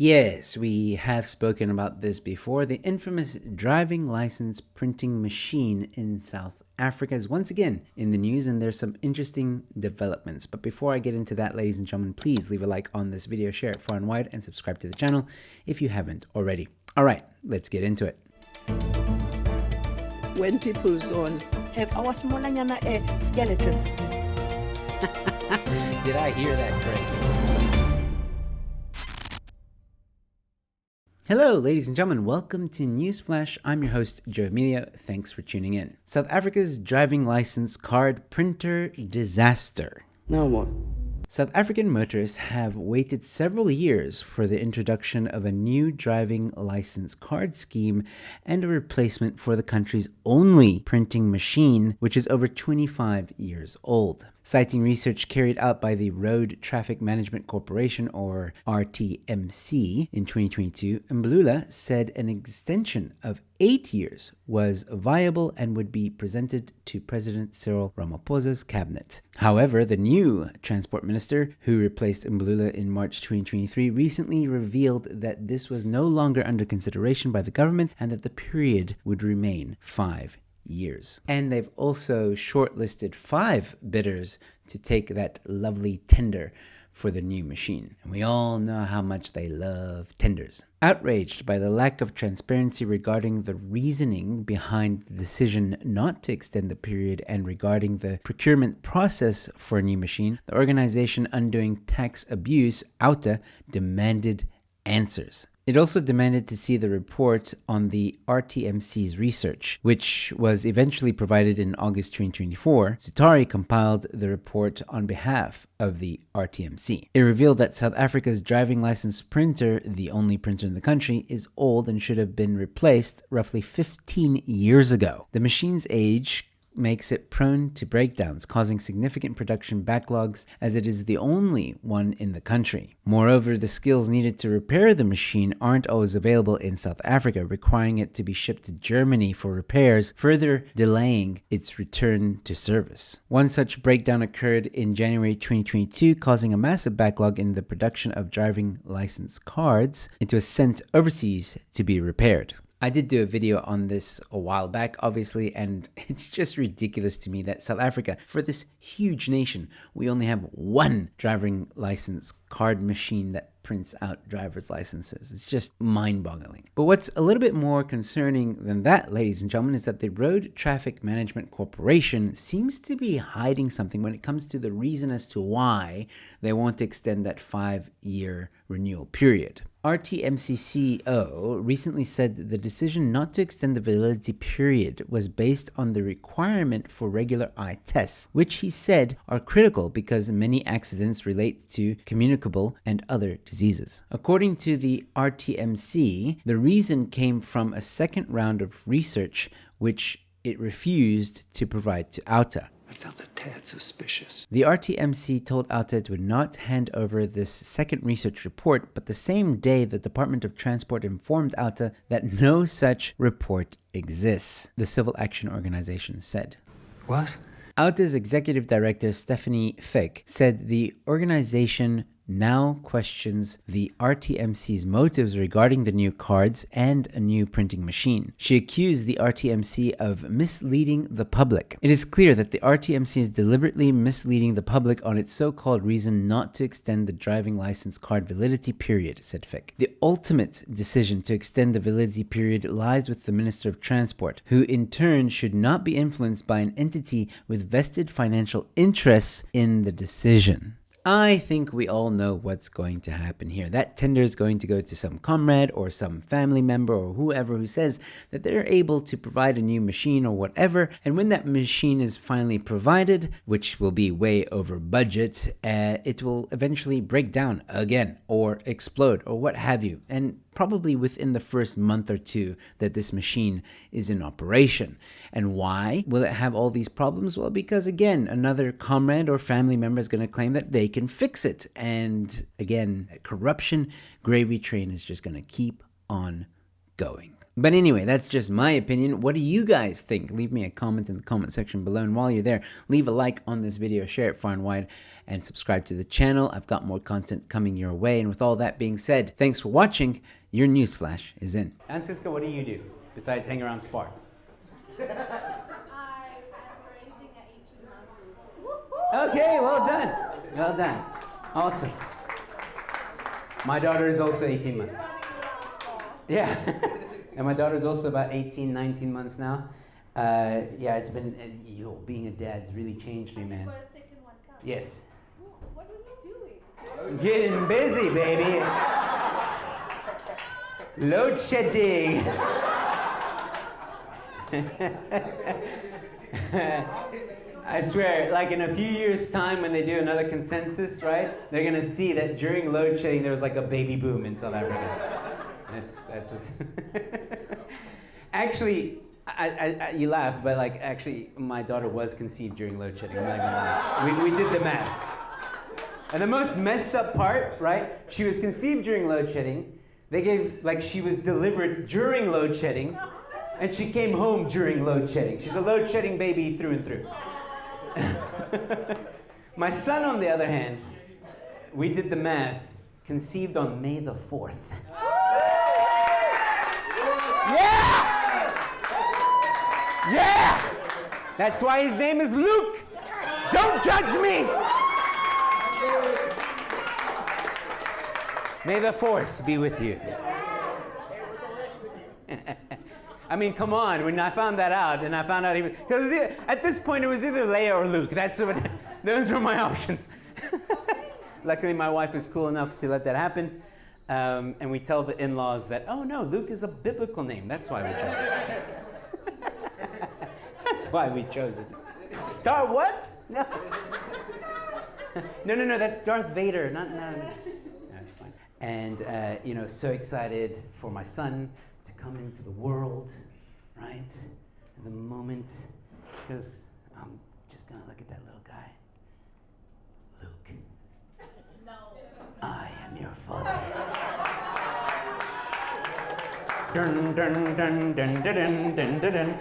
Yes, we have spoken about this before. The infamous driving license printing machine in South Africa is once again in the news, and there's some interesting developments. But before I get into that, ladies and gentlemen, please leave a like on this video, share it far and wide, and subscribe to the channel if you haven't already. All right, let's get into it. When people zone have our small skeletons. Did I hear that correctly? Hello, ladies and gentlemen. Welcome to Newsflash. I'm your host, Joe Emilio. Thanks for tuning in. South Africa's driving license card printer disaster. Now what? South African motorists have waited several years for the introduction of a new driving license card scheme and a replacement for the country's only printing machine, which is over 25 years old. Citing research carried out by the Road Traffic Management Corporation, or RTMC, in 2022, Mbalula said an extension of 8 years was viable and would be presented to President Cyril Ramaphosa's cabinet. However, the new transport minister, who replaced Mbalula in March 2023, recently revealed that this was no longer under consideration by the government and that the period would remain 5 years. And they've also shortlisted 5 bidders to take that lovely tender for the new machine. And we all know how much they love tenders. Outraged by the lack of transparency regarding the reasoning behind the decision not to extend the period and regarding the procurement process for a new machine, the organization Undoing Tax Abuse, OUTA, demanded answers. It also demanded to see the report on the RTMC's research, which was eventually provided in August 2024. Zutari compiled the report on behalf of the RTMC. It revealed that South Africa's driving license printer, the only printer in the country, is old and should have been replaced roughly 15 years ago. The machine's age makes it prone to breakdowns, causing significant production backlogs as it is the only one in the country. Moreover, the skills needed to repair the machine aren't always available in South Africa, requiring it to be shipped to Germany for repairs, further delaying its return to service. One such breakdown occurred in January 2022, causing a massive backlog in the production of driving license cards. It was sent overseas to be repaired. I did do a video on this a while back, obviously, and it's just ridiculous to me that South Africa, for this huge nation, we only have one driving license card machine that prints out driver's licenses. It's just mind-boggling. But what's a little bit more concerning than that, ladies and gentlemen, is that the Road Traffic Management Corporation seems to be hiding something when it comes to the reason as to why they want to extend that 5-year renewal period. RTMC CEO recently said the decision not to extend the validity period was based on the requirement for regular eye tests, which he said are critical because many accidents relate to communicable and other diseases. According to the RTMC, the reason came from a second round of research which it refused to provide to OUTA. That sounds a tad suspicious. The RTMC told OUTA it would not hand over this second research report, but the same day the Department of Transport informed OUTA that no such report exists, the civil action organization said. What? OUTA's executive director, Stephanie Fick, said the organization now questions the RTMC's motives regarding the new cards and a new printing machine. She accused the RTMC of misleading the public. It is clear that the RTMC is deliberately misleading the public on its so-called reason not to extend the driving license card validity period, said Fick. The ultimate decision to extend the validity period lies with the Minister of Transport, who in turn should not be influenced by an entity with vested financial interests in the decision. I think we all know what's going to happen here. That tender is going to go to some comrade or some family member or whoever who says that they're able to provide a new machine or whatever. And when that machine is finally provided, which will be way over budget, it will eventually break down again or explode or what have you. And probably within the first month or two that this machine is in operation. And why will it have all these problems? Well, because again, another comrade or family member is going to claim that they can fix it. And again, corruption gravy train is just going to keep on going. But anyway, that's just my opinion. What do you guys think? Leave me a comment in the comment section below. And while you're there, leave a like on this video, share it far and wide, and subscribe to the channel. I've got more content coming your way. And with all that being said, thanks for watching. Your newsflash is in. Francisca, what do you do besides hang around Spark? I'm raising an 18-month-old. Okay, well done. Well done. Awesome. My daughter is also 18 months. Yeah. And my daughter's also about 18, 19 months now. Yeah, it's been, being a dad's really changed me, man. For a second one come. Yes. What are you doing? Getting busy, baby. Load shedding. I swear, like in a few years' time when they do another consensus, right? They're gonna see that during load shedding there was like a baby boom in South Africa. That's what. Actually, you laugh, but like actually, my daughter was conceived during load shedding. I'm not gonna lie. We did the math. And the most messed up part, right? She was conceived during load shedding. They gave, like, she was delivered during load shedding, and she came home during load shedding. She's a load shedding baby through and through. My son, on the other hand, we did the math, conceived on May the 4th. Yeah! Yeah! That's why his name is Luke. Don't judge me! May the force be with you. I mean, come on, when I found that out, and I found out even, because at this point it was either Leia or Luke. Those were my options. Luckily, my wife was cool enough to let that happen. And we tell the in-laws that, oh no, Luke is a biblical name. That's why we chose it. That's why we chose it. Star what? No. No, that's Darth Vader. No. That's fine. And, so excited for my son to come into the world, right? And the moment, because I'm just going to look at that little guy. Luke. No. I am your father. Dun, dun, dun, dun, dun, dun, dun, dun.